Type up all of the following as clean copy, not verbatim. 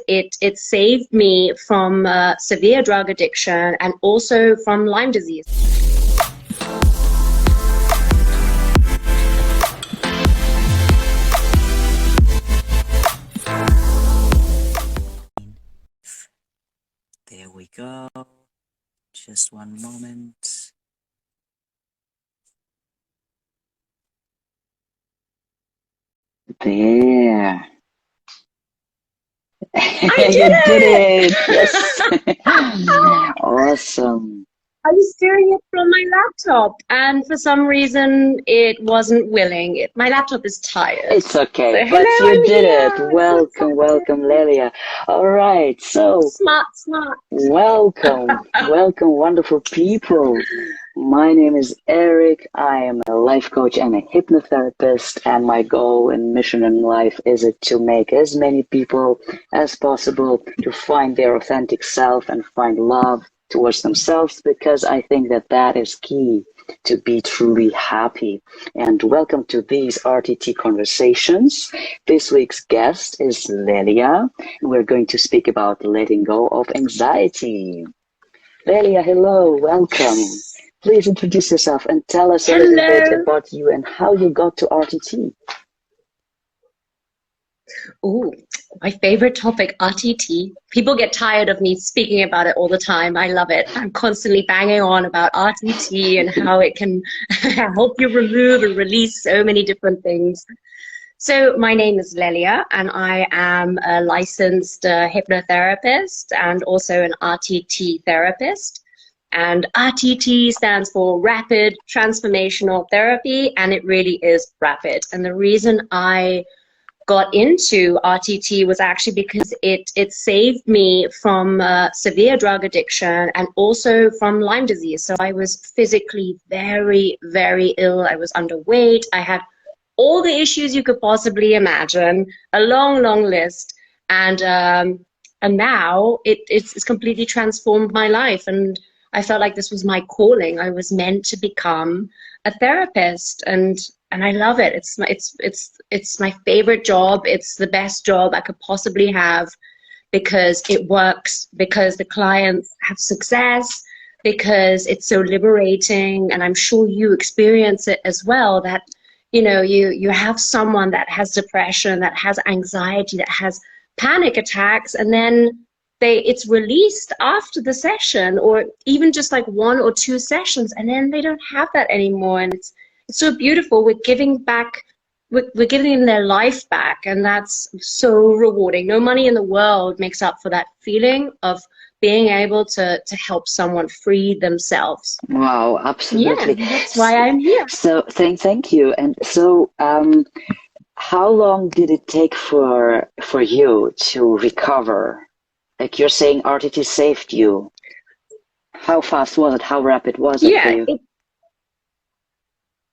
because it saved me from severe drug addiction and also from Lyme disease. There we go. Just one moment. There. I You did it! it! Yes! Awesome. I was doing it from my laptop, and for some reason it wasn't willing. My laptop is tired. It's okay, So, but hello, you I'm did here. it. Welcome, welcome, Lelia. All right, so Smart. welcome, wonderful people. My name is Erik. I am a life coach and a hypnotherapist, and my goal and mission in life is to make as many people as possible to find their authentic self and find love towards themselves, because I think that that is key to be truly happy. And welcome to these RTT conversations. This week's guest is Lelia, and we're going to speak about letting go of anxiety. Lelia, hello, welcome. Please introduce yourself and tell us a little bit about you and how you got to RTT. Ooh, my favorite topic, RTT. People get tired of me speaking about it all the time. I love it. I'm constantly banging on about RTT and how it can help you remove and release so many different things. So my name is Lelia, and I am a licensed hypnotherapist and also an RTT therapist. And RTT stands for Rapid Transformational Therapy, and it really is rapid. And the reason I got into RTT was actually because it saved me from severe drug addiction and also from Lyme disease. So I was physically very, very ill. I was underweight. I had all the issues you could possibly imagine, a long, long list. And now it's completely transformed my life. And I felt like this was my calling. I was meant to become a therapist, and I love it. It's my favorite job. It's the best job I could possibly have, because it works, because the clients have success, because it's so liberating. And I'm sure you experience it as well, that you have someone that has depression, that has anxiety, that has panic attacks, and then it's released after the session, or even just like 1 or 2 sessions, and then they don't have that anymore. And it's so beautiful. We're giving back, we're giving them their life back, and that's so rewarding. No money in the world makes up for that feeling of being able to help someone free themselves. Wow, absolutely. Yeah, that's why I'm here. So thank you. And so how long did it take for you to recover? Like you're saying RTT saved you. How fast was it? How rapid was it for you?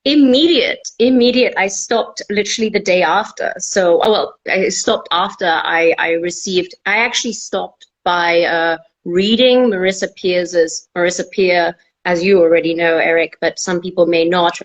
Immediate. I stopped literally the day after. So, I stopped after I actually stopped by reading Marissa Peer, as you already know, Erik, but some people may not.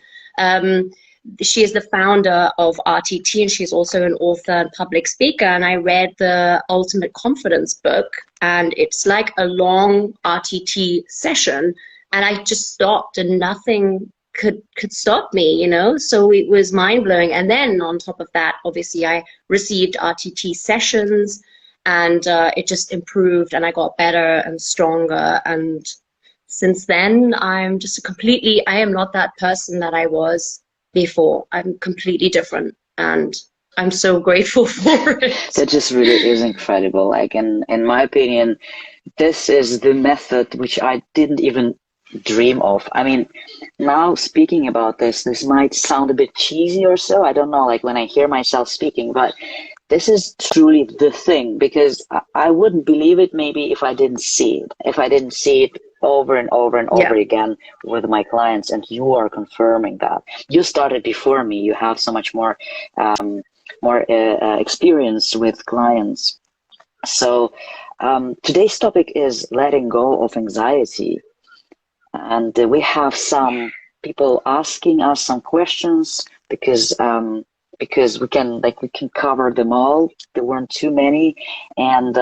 She is the founder of RTT, and she's also an author and public speaker. And I read the Ultimate Confidence book, and it's like a long RTT session. And I just stopped, and nothing could stop me, So it was mind blowing. And then on top of that, obviously, I received RTT sessions, and it just improved, and I got better and stronger. And since then, I'm just I am not that person that I was before. I'm completely different, and I'm so grateful for it. That just really is incredible. Like in my opinion, this is the method which I didn't even dream of. I mean, now speaking about this might sound a bit cheesy or so. I don't know, like when I hear myself speaking, but this is truly the thing, because I wouldn't believe it maybe if I didn't see it. If I didn't see it over and over and over again with my clients, and you are confirming that. You started before me. You have so much more experience with clients. So today's topic is letting go of anxiety. And we have some people asking us some questions, because because we can cover them all. There weren't too many. And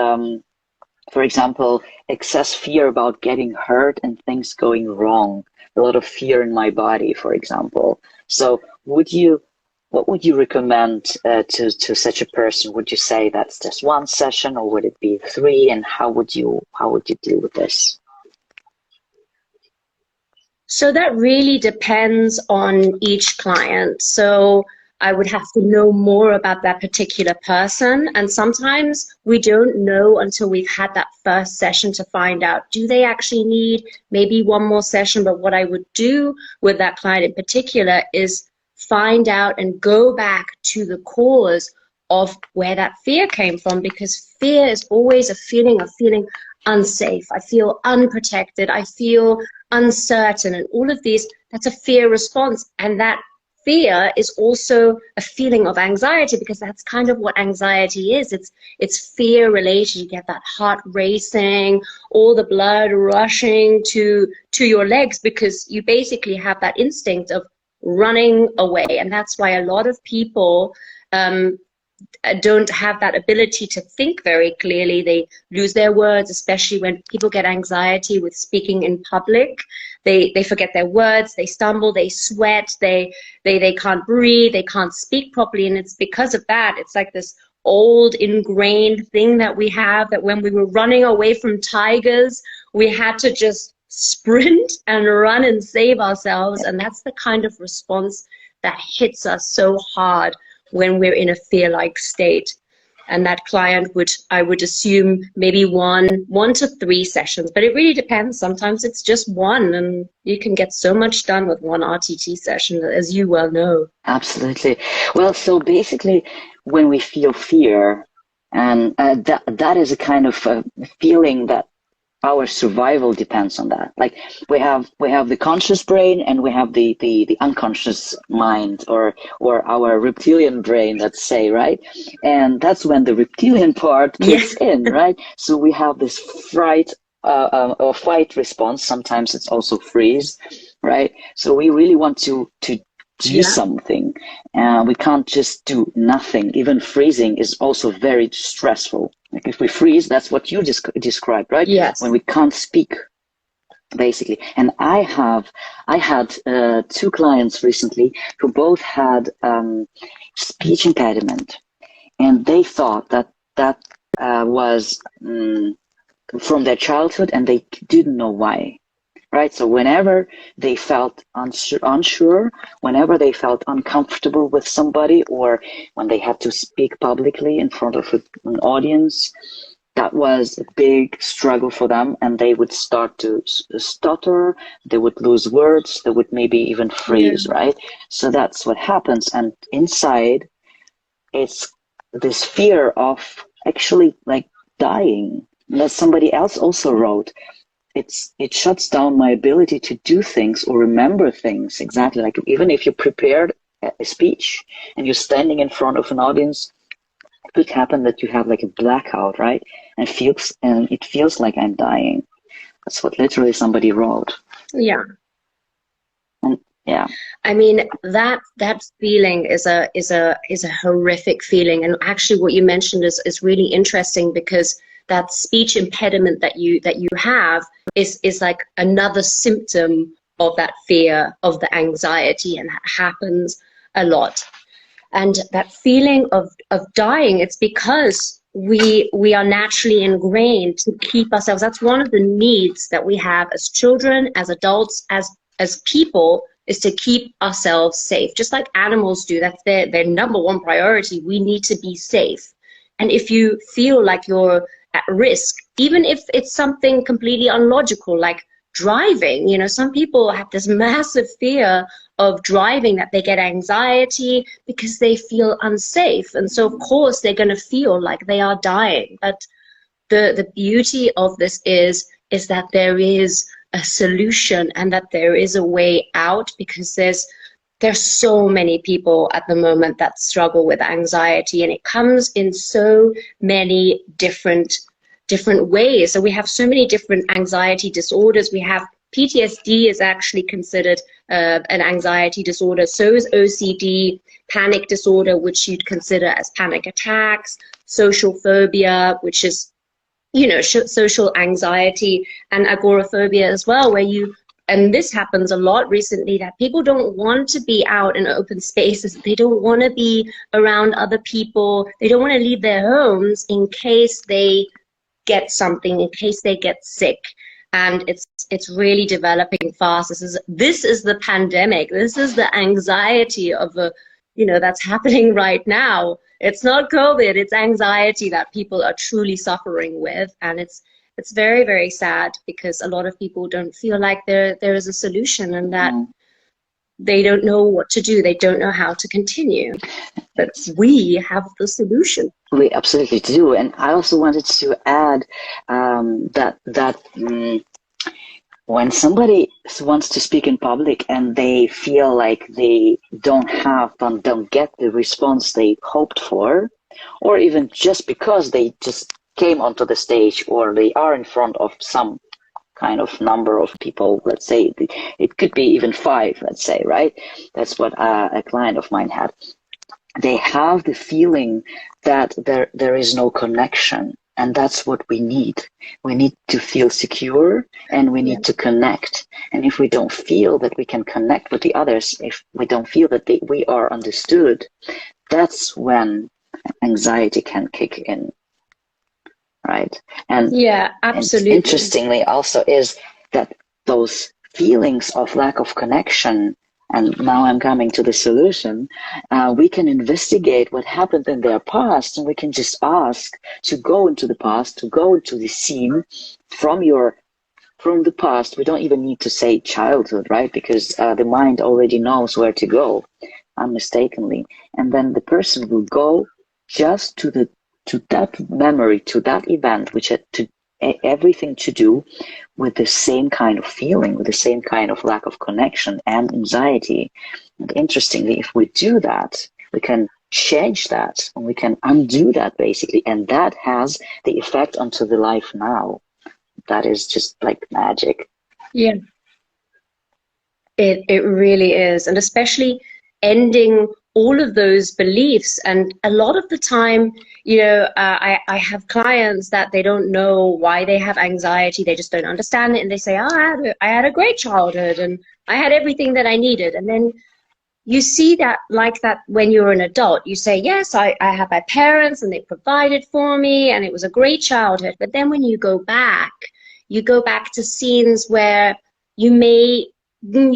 for example, excess fear about getting hurt and things going wrong. A lot of fear in my body, for example. So what would you recommend to such a person? Would you say that's just one session, or would it be 3? And how would you deal with this? So that really depends on each client. So I would have to know more about that particular person. And sometimes we don't know until we've had that first session to find out, do they actually need maybe one more session? But what I would do with that client in particular is find out and go back to the cause of where that fear came from, because fear is always a feeling of feeling unsafe. I feel unprotected. I feel uncertain, and all of these, that's a fear response. And that fear is also a feeling of anxiety, because that's kind of what anxiety is. It's fear related. You get that heart racing, all the blood rushing to your legs, because you basically have that instinct of running away. And that's why a lot of people don't have that ability to think very clearly. They lose their words, especially when people get anxiety with speaking in public. They forget their words, they stumble, they sweat, they can't breathe, they can't speak properly. And it's because of that. It's like this old ingrained thing that we have, that when we were running away from tigers, we had to just sprint and run and save ourselves. And that's the kind of response that hits us so hard when we're in a fear-like state. And that client I would assume maybe one to 3 sessions, but it really depends. Sometimes it's just one, and you can get so much done with one RTT session, as you well know. Absolutely. Well, so basically, when we feel fear, and that is a kind of a feeling that our survival depends on that. Like we have the conscious brain, and we have the unconscious mind, or our reptilian brain, let's say, right? And that's when the reptilian part kicks in, right? So we have this fright or fight response. Sometimes it's also freeze, right? So we really want to do something. We can't just do nothing. Even freezing is also very stressful. Like if we freeze, that's what you just described, right? Yes. When we can't speak, basically. And I had 2 clients recently who both had speech impediment, and they thought that was from their childhood, and they didn't know why. Right, so whenever they felt unsure, whenever they felt uncomfortable with somebody, or when they had to speak publicly in front of an audience, that was a big struggle for them, and they would start to stutter, they would lose words, they would maybe even freeze, right? So that's what happens. And inside, it's this fear of actually like dying. As somebody else also wrote, it shuts down my ability to do things or remember things. Exactly. Like even if you prepared a speech and you're standing in front of an audience, it could happen that you have like a blackout, right? And it feels like I'm dying. That's what literally somebody wrote. Yeah. And yeah. I mean, that feeling is a horrific feeling. And actually what you mentioned is really interesting, because that speech impediment that you have is like another symptom of that fear, of the anxiety, and that happens a lot. And that feeling of dying, it's because we are naturally ingrained to keep ourselves. That's one of the needs that we have as children, as adults, as people, is to keep ourselves safe. Just like animals do, that's their number one priority. We need to be safe. And if you feel like you're at risk, even if it's something completely unlogical, like driving, you know, some people have this massive fear of driving, that they get anxiety because they feel unsafe. And so of course they're going to feel like they are dying. But the beauty of this is that there is a solution, and that there is a way out, because there's so many people at the moment that struggle with anxiety, and it comes in so many different ways. So we have so many different anxiety disorders. We have PTSD is actually considered an anxiety disorder. So is OCD, panic disorder, which you'd consider as panic attacks, social phobia, which is, you know, social anxiety, and agoraphobia as well, where you, and this happens a lot recently, that people don't want to be out in open spaces. They don't want to be around other people. They don't want to leave their homes in case they get something, in case they get sick. And it's really developing fast. This is the pandemic. This is the anxiety of a, you know, that's happening right now. It's not COVID, it's anxiety that people are truly suffering with. And it's very, very sad, because a lot of people don't feel like there is a solution, and that they don't know what to do. They don't know how to continue. But we have the solution. We absolutely do. And I also wanted to add when somebody wants to speak in public and they feel like they don't get the response they hoped for, or even just because they just came onto the stage, or they are in front of some kind of number of people, let's say it could be even 5, let's say, right? That's what a client of mine had. They have the feeling that there is no connection, and that's what we need. We need to feel secure, and we need to connect. And if we don't feel that we can connect with the others, if we don't feel that we are understood, that's when anxiety can kick in, right? And yeah, absolutely. And interestingly also is that those feelings of lack of connection, and now I'm coming to the solution, we can investigate what happened in their past, and we can just ask to go into the past, to go into the scene from the past. We don't even need to say childhood, right? Because the mind already knows where to go unmistakably. And then the person will go just to that memory, to that event, which had everything to do with the same kind of feeling, with the same kind of lack of connection and anxiety. And interestingly, if we do that, we can change that, and we can undo that basically, and that has the effect onto the life now. That is just like magic. Yeah, it really is. And especially ending all of those beliefs. And a lot of the time, you know, I have clients that they don't know why they have anxiety. They just don't understand it. And they say, oh, I had a great childhood and I had everything that I needed. And then you see that like that when you're an adult, you say, yes, I have my parents and they provided for me and it was a great childhood. But then when you go back to scenes where you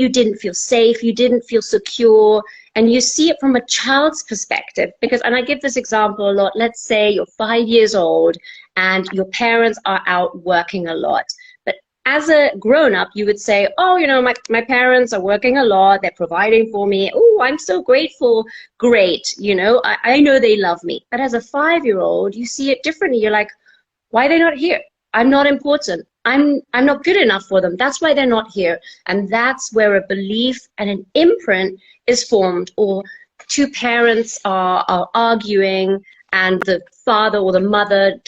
didn't feel safe, you didn't feel secure, and you see it from a child's perspective. Because, and I give this example a lot, let's say you're 5 years old and your parents are out working a lot. But as a grown-up, you would say, oh, you know, my parents are working a lot, they're providing for me, oh, I'm so grateful, great, you know, I know they love me. But as a 5-year-old, you see it differently. You're like, why are they not here? I'm not important. I'm not good enough for them. That's why they're not here. And that's where a belief and an imprint is formed. Or two parents are arguing and the father or the mother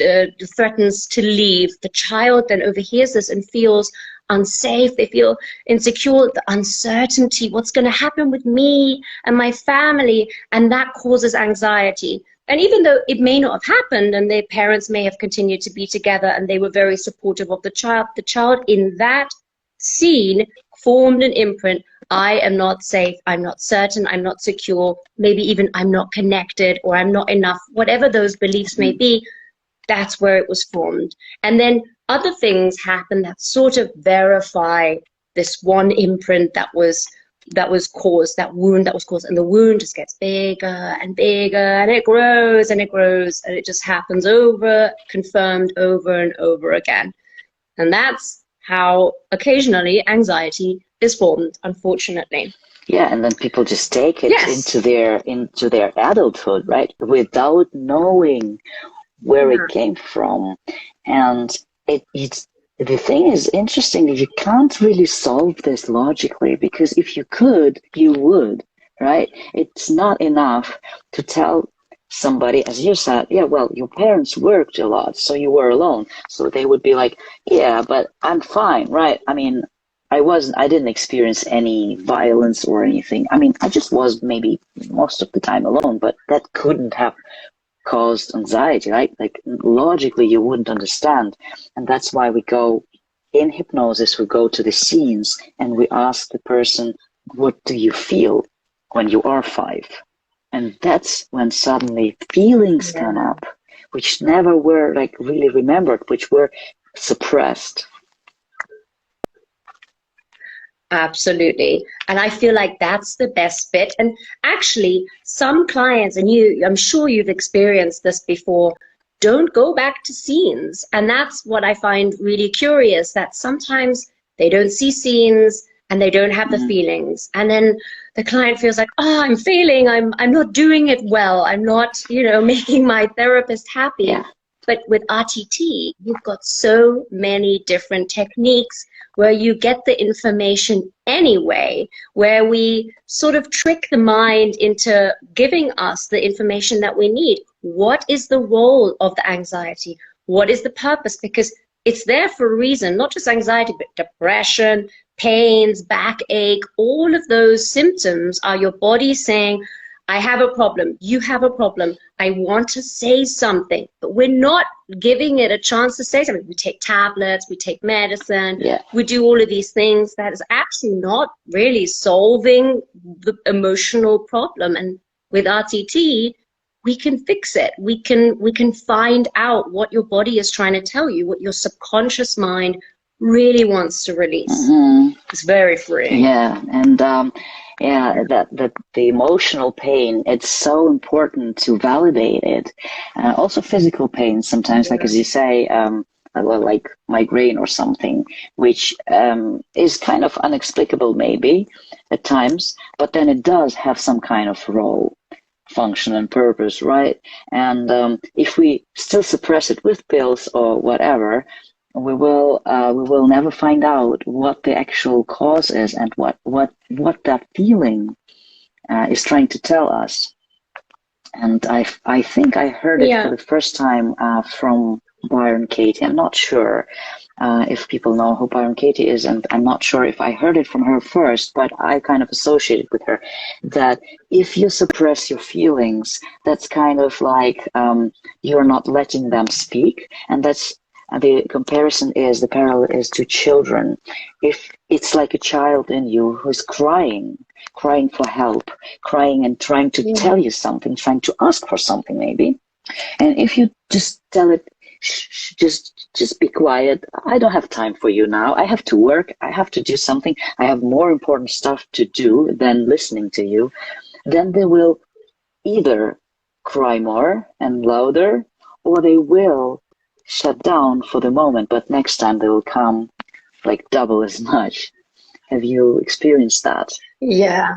threatens to leave. The child then overhears this and feels unsafe. They feel insecure, the uncertainty, what's going to happen with me and my family, and that causes anxiety. And even though it may not have happened and their parents may have continued to be together and they were very supportive of the child in that scene formed an imprint. I am not safe, I'm not certain, I'm not secure, maybe even I'm not connected or I'm not enough, whatever those beliefs may be, that's where it was formed. And then other things happen that sort of verify this one imprint that was caused, that wound that was caused, and the wound just gets bigger and bigger, and it grows and it grows, and it just happens confirmed over and over again. And that's how occasionally anxiety is formed, unfortunately. Yeah, and then people just take it into their adulthood, right? Without knowing where it came from. And it's the thing is interesting, you can't really solve this logically, because if you could, you would, right? It's not enough to tell somebody, as you said, yeah, well, your parents worked a lot, so you were alone. So they would be like, yeah, but I'm fine, right? I mean, I didn't experience any violence or anything. I mean, I just was maybe most of the time alone, but that couldn't have caused anxiety, right? Like logically, you wouldn't understand. And that's why we go in hypnosis, we go to the scenes and we ask the person, what do you feel when you are 5? And that's when suddenly feelings come up, which never were like really remembered, which were suppressed. Absolutely. And I feel like that's the best bit. And actually, some clients, and I'm sure you've experienced this before, don't go back to scenes. And that's what I find really curious, that sometimes they don't see scenes and they don't have the feelings. And then the client feels like, oh, I'm failing. I'm not doing it well. I'm not, making my therapist happy. Yeah. But with RTT, you've got so many different techniques where you get the information anyway, where we sort of trick the mind into giving us the information that we need. What is the role of the anxiety? What is the purpose? Because it's there for a reason, not just anxiety, but depression, pains, backache, all of those symptoms are your body saying, I have a problem, you have a problem, I want to say something, but we're not giving it a chance to say something. We take tablets, we take medicine, we do all of these things that is actually not really solving the emotional problem. And with RTT, we can fix it. We can find out what your body is trying to tell you, what your subconscious mind really wants to release. It's very freeing. Yeah, and that the emotional pain, it's so important to validate it. Also physical pain sometimes, like as you say, like migraine or something, which is kind of inexplicable maybe at times, but then it does have some kind of role, function and purpose, right? And if we still suppress it with pills or whatever, we will never find out what the actual cause is and what that feeling is trying to tell us. And I think I heard it for the first time from Byron Katie. I'm not sure if people know who Byron Katie is, and I'm not sure if I heard it from her first, but I kind of associated with her that if you suppress your feelings, that's kind of like you're not letting them speak, and that's the comparison is, the parallel is to children. If it's like a child in you who's crying for help, crying and trying to tell you something, trying to ask for something maybe, and if you just tell it, just be quiet, I don't have time for you now, I have to work, I have to do something, I have more important stuff to do than listening to you, then they will either cry more and louder, or they will shut down for the moment, but next time they will come like double as much. Have you experienced that? Yeah.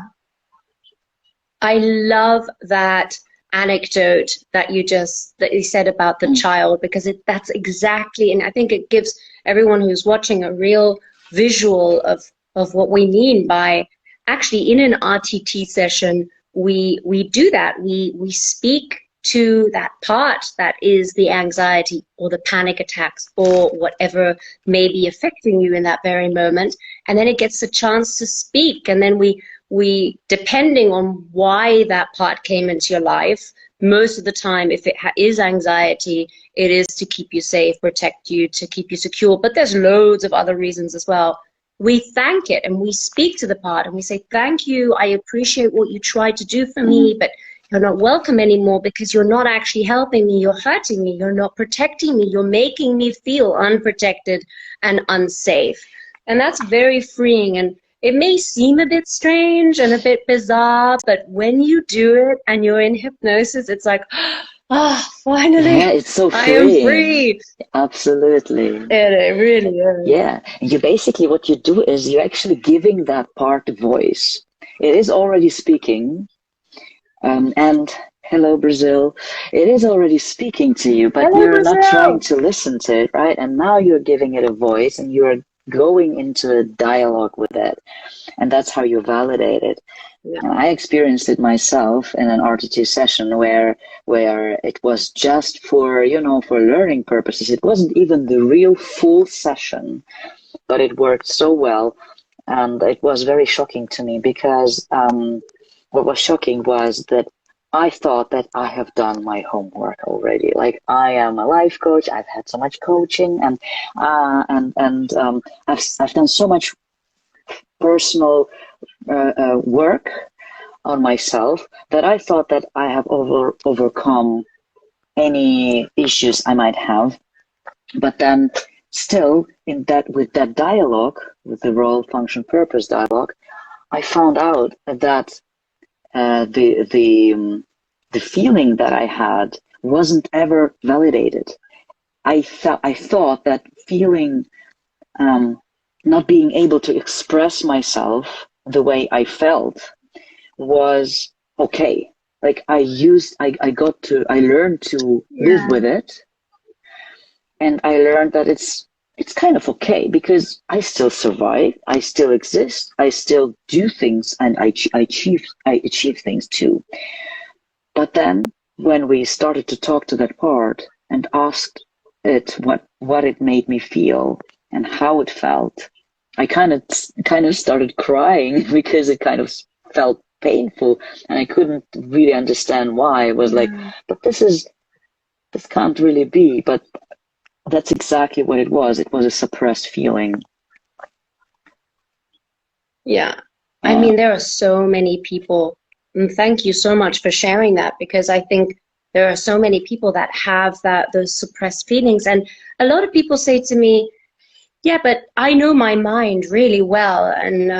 I love that anecdote that you said about the child, because that's exactly, and I think it gives everyone who's watching a real visual of what we mean by actually in an RTT session, we do that. We speak to that part that is the anxiety or the panic attacks or whatever may be affecting you in that very moment. And then it gets a chance to speak. And then we depending on why that part came into your life, most of the time, if it is anxiety, it is to keep you safe, protect you, to keep you secure. But there's loads of other reasons as well. We thank it and we speak to the part and we say, thank you, I appreciate what you tried to do for me, but you're not welcome anymore because you're not actually helping me, you're hurting me, you're not protecting me, you're making me feel unprotected and unsafe. And that's very freeing. And it may seem a bit strange and a bit bizarre, but when you do it and you're in hypnosis, it's like, finally, yeah, it's so freeing. I am free. Absolutely. It really is. Yeah, you basically, what you do is you're actually giving that part a voice. It is already speaking. And hello, Brazil. It is already speaking to you, but Hello, you're Brazil. not trying to listen to it, right? And now you're giving it a voice and you're going into a dialogue with it. And that's how you validate it. Yeah. And I experienced it myself in an RTT session where it was just for, for learning purposes. It wasn't even the real full session, but it worked so well And it was very shocking to me because what was shocking was that I thought that I have done my homework already. Like, I am a life coach. I've had so much coaching, and I've done so much personal work on myself that I thought that I have overcome any issues I might have. But then still, with that dialogue, with the role, function, purpose dialogue, I found out that the feeling that I had wasn't ever validated. I thought that feeling, not being able to express myself the way I felt was okay. Like, I learned to live with it, and I learned that it's kind of okay, because I still survive, I still exist, I still do things, and I achieve things too. But then when we started to talk to that part and asked it what it made me feel and how it felt, I kind of started crying because it kind of felt painful, and I couldn't really understand why. I was like, but this can't really be. But that's exactly what it was. It was a suppressed feeling. Yeah. I mean, there are so many people, and thank you so much for sharing that, because I think there are so many people that have those suppressed feelings. And a lot of people say to me, yeah, but I know my mind really well, and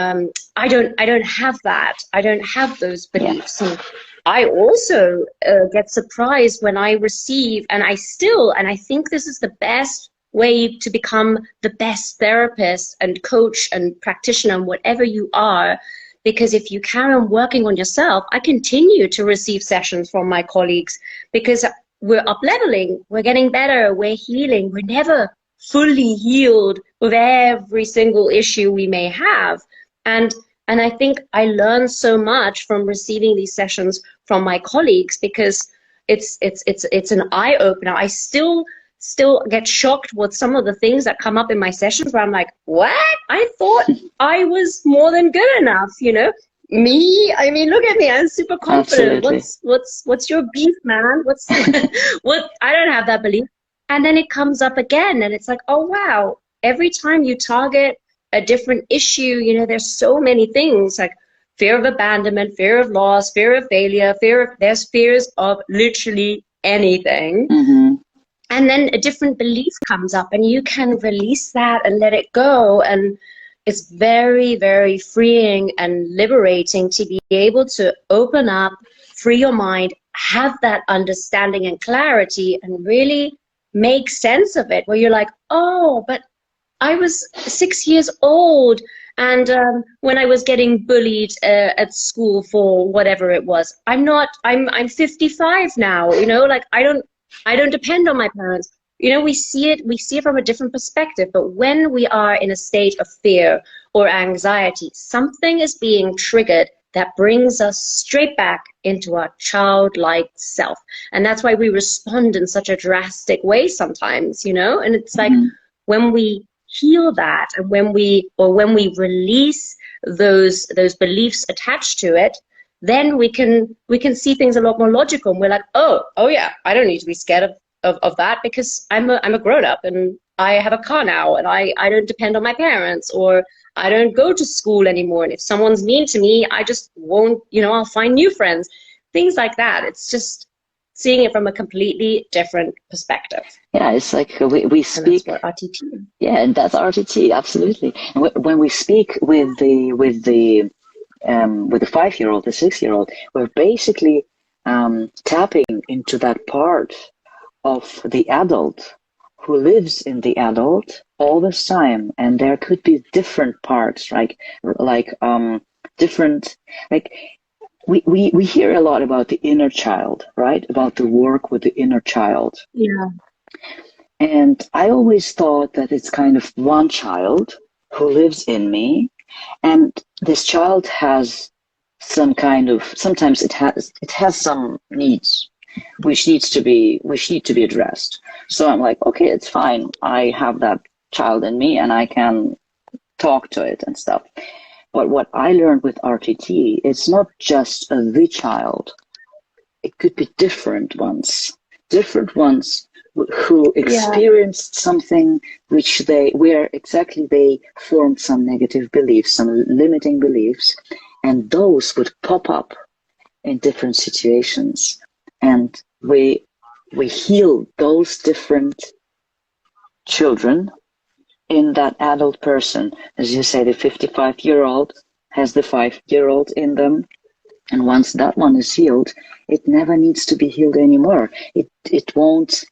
I don't have that. I don't have those beliefs. And I also get surprised when I receive, and I think this is the best way to become the best therapist and coach and practitioner and whatever you are. Because if you carry on working on yourself, I continue to receive sessions from my colleagues, because we're up leveling, we're getting better, we're healing, we're never fully healed with every single issue we may have. And I think I learned so much from receiving these sessions from my colleagues, because it's an eye opener. I still get shocked with some of the things that come up in my sessions where I'm like, what? I thought I was more than good enough, Me? I mean, look at me. I'm super confident. Absolutely. What's your beef, man? What? I don't have that belief. And then it comes up again, and it's like, oh wow, every time you target a different issue, there's so many things, like fear of abandonment, fear of loss, fear of failure, there's fears of literally anything. Mm-hmm. And then a different belief comes up, and you can release that and let it go. And it's very, very freeing and liberating to be able to open up, free your mind, have that understanding and clarity, and really make sense of it, where you're like, oh, but I was 6 years old, and when I was getting bullied at school for whatever it was, I'm 55 now, like I don't depend on my parents. We see it from a different perspective. But when we are in a state of fear or anxiety, something is being triggered that brings us straight back into our childlike self. And that's why we respond in such a drastic way sometimes, and it's like, when we heal that, and when we release those beliefs attached to it, then we can see things a lot more logical. And we're like, oh yeah, I don't need to be scared of that, because I'm a grown up, and I have a car now, and I don't depend on my parents, or I don't go to school anymore. And if someone's mean to me, I just won't, I'll find new friends, things like that. It's just seeing it from a completely different perspective. Yeah, it's like we speak. And that's what RTT. Yeah, and that's RTT, absolutely. And when we speak with the 5-year-old, the 6-year-old, we're basically tapping into that part of the adult who lives in the adult all the time. And there could be different parts, different, like we hear a lot about the inner child, right? About the work with the inner child. Yeah. And I always thought that it's kind of one child who lives in me, and this child has some kind of, sometimes it has some needs which need to be addressed. So I'm like, okay, it's fine. I have that child in me, and I can talk to it and stuff. But what I learned with RTT, it's not just the child. It could be different ones who experienced something where exactly they formed some negative beliefs, some limiting beliefs, and those would pop up in different situations. And we heal those different children in that adult person. As you say, the 55-year-old has the 5-year-old in them. And once that one is healed, it never needs to be healed anymore. It won't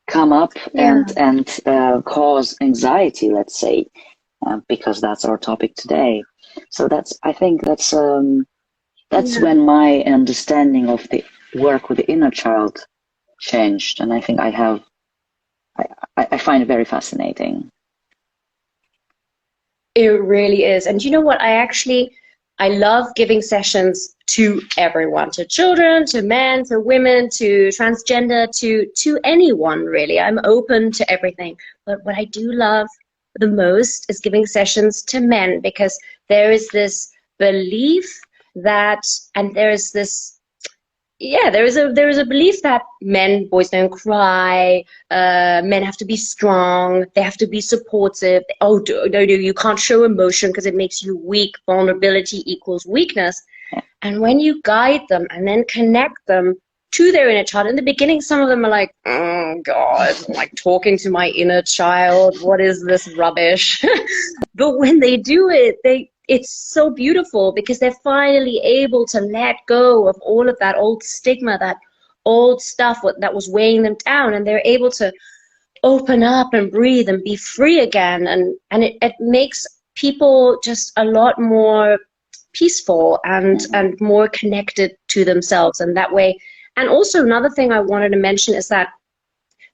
come up and cause anxiety, let's say, because that's our topic today. So I think that's when my understanding of the work with the inner child changed, and I think I find it very fascinating. It really is. And you know what? I love giving sessions to everyone, to children, to men, to women, to transgender, to anyone, really. I'm open to everything. But what I do love the most is giving sessions to men, because there is this belief that, and there is a belief that boys don't cry, men have to be strong, they have to be supportive. Oh, no, you can't show emotion because it makes you weak. Vulnerability equals weakness. And when you guide them and then connect them to their inner child, in the beginning, some of them are like, oh God, I'm like talking to my inner child. What is this rubbish? But when they do it, it's so beautiful, because they're finally able to let go of all of that old stigma, that old stuff that was weighing them down, and they're able to open up and breathe and be free again. And it makes people just a lot more peaceful and more connected to themselves. And that way, and also another thing I wanted to mention is that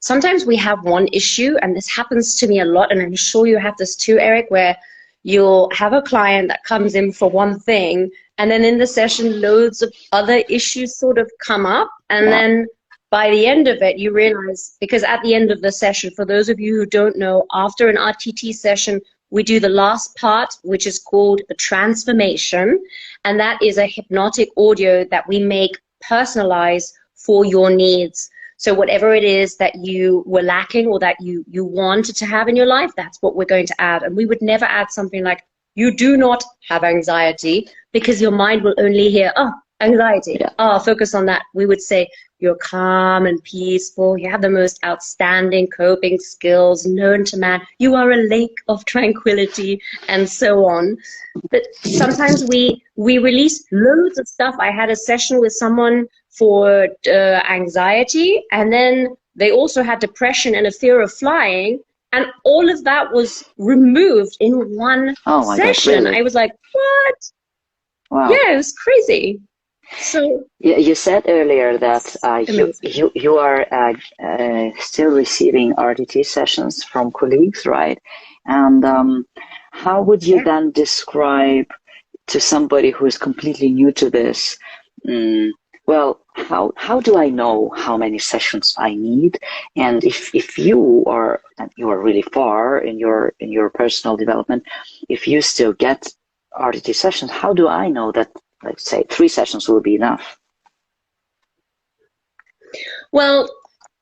sometimes we have one issue, and this happens to me a lot, and I'm sure you have this too, Erik, where you'll have a client that comes in for one thing, and then in the session, loads of other issues sort of come up. And then by the end of it, you realize, because at the end of the session, for those of you who don't know, after an RTT session, we do the last part, which is called the transformation. And that is a hypnotic audio that we make personalized for your needs. So whatever it is that you were lacking or that you wanted to have in your life, that's what we're going to add. And we would never add something like, you do not have anxiety, because your mind will only hear, oh, anxiety. Oh, focus on that. We would say, you're calm and peaceful. You have the most outstanding coping skills known to man. You are a lake of tranquility, and so on. But sometimes we release loads of stuff. I had a session with someone for anxiety, and then they also had depression and a fear of flying, and all of that was removed in one session. Really? I was like, what? Wow. Yeah, it was crazy. So you said earlier that you are still receiving RTT sessions from colleagues, right? And how would you then describe to somebody who is completely new to this? Well, how do I know how many sessions I need? And if you are really far in your personal development, if you still get RTT sessions, how do I know that, let's say, 3 sessions will be enough? Well,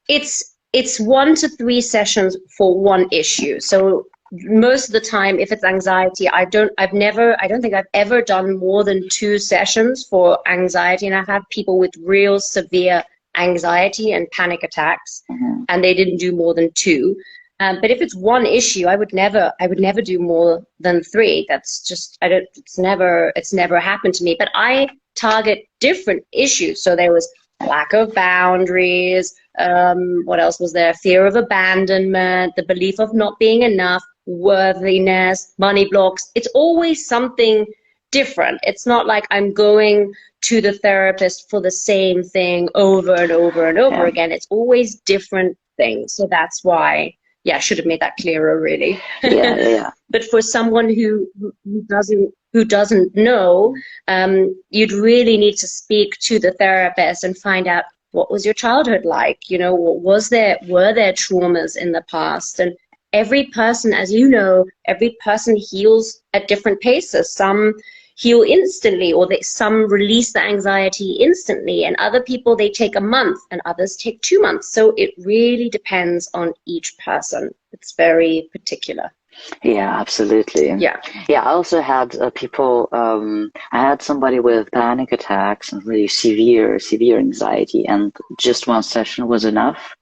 it's 1 to 3 sessions for one issue. So most of the time, if it's anxiety, I don't think I've ever done more than 2 sessions for anxiety. And I've had people with real severe anxiety and panic attacks, and they didn't do more than 2. But if it's one issue, I would never do more than 3. That's just, it's never happened to me. But I target different issues. So there was lack of boundaries. What else was there? Fear of abandonment, the belief of not being enough, worthiness, money blocks. It's always something different. It's not like I'm going to the therapist for the same thing over and over and over again. It's always different things. So that's why. Yeah, I should have made that clearer, really. Yeah. But for someone who doesn't know, you'd really need to speak to the therapist and find out, what was your childhood like? You know, were there traumas in the past? And every person, as you know, every person heals at different paces. Some heal instantly, or some release the anxiety instantly, and other people, they take a month, and others take 2 months. So it really depends on each person. It's very particular. Yeah, absolutely. Yeah. Yeah, I also had people, I had somebody with panic attacks and really severe anxiety, and just one session was enough.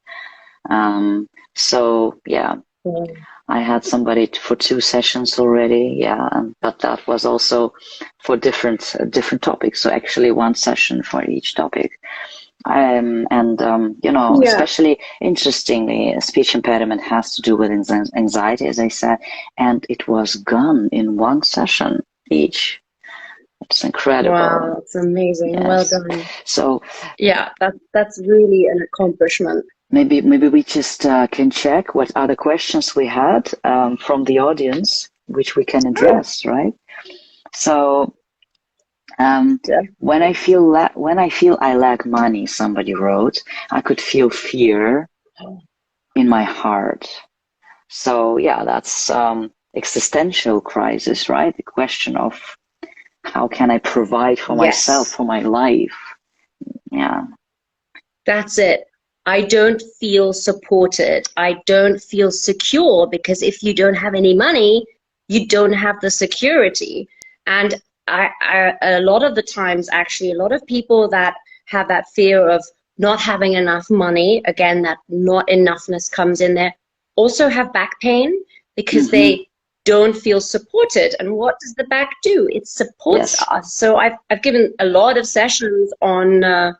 So yeah, I had somebody for 2 sessions already. Yeah, but that was also for different topics. So actually 1 session for each topic. You know, especially interestingly, speech impairment has to do with anxiety, as I said, and it was gone in 1 session each. It's incredible. Wow, it's amazing. Yes. Well done. So yeah, that's really an accomplishment. Maybe we just can check what other questions we had from the audience, which we can address, right? So when I feel I lack money, somebody wrote, I could feel fear in my heart. So yeah, that's existential crisis, right? The question of how can I provide for myself, for my life? Yeah. That's it. I don't feel supported. I don't feel secure, because if you don't have any money, you don't have the security. And a lot of the times, actually, a lot of people that have that fear of not having enough money, again, that not enoughness comes in there, also have back pain because they don't feel supported. And what does the back do? It supports us. So I've given a lot of sessions on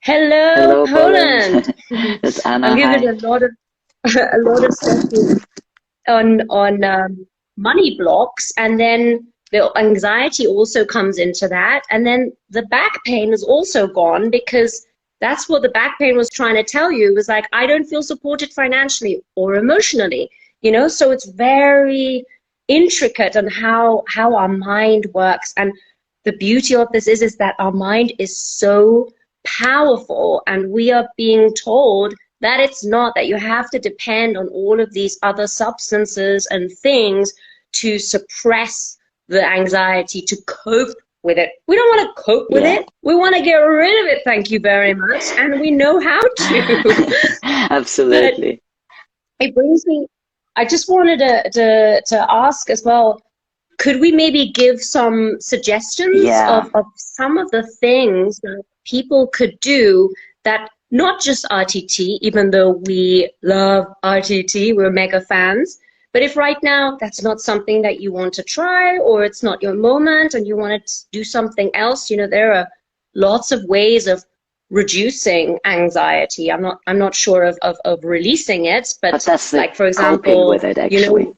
Hello, Poland. It's Anna. I'm giving a lot of sessions on money blocks, and then the anxiety also comes into that, and then the back pain is also gone, because that's what the back pain was trying to tell you. It was like, I don't feel supported financially or emotionally, you know. So it's very intricate on how our mind works, and the beauty of this is that our mind is so powerful, and we are being told that it's not, that you have to depend on all of these other substances and things to suppress the anxiety, to cope with it. We don't want to cope with it. We want to get rid of it. Thank you very much. And we know how to. Absolutely. But it brings me, I just wanted to ask as well, could we maybe give some suggestions of some of the things that people could do, that not just RTT, even though we love RTT, we're mega fans, but if right now that's not something that you want to try, or it's not your moment and you want to do something else, you know, there are lots of ways of reducing anxiety. I'm not sure of releasing it, but that's like, for example, with it, actually.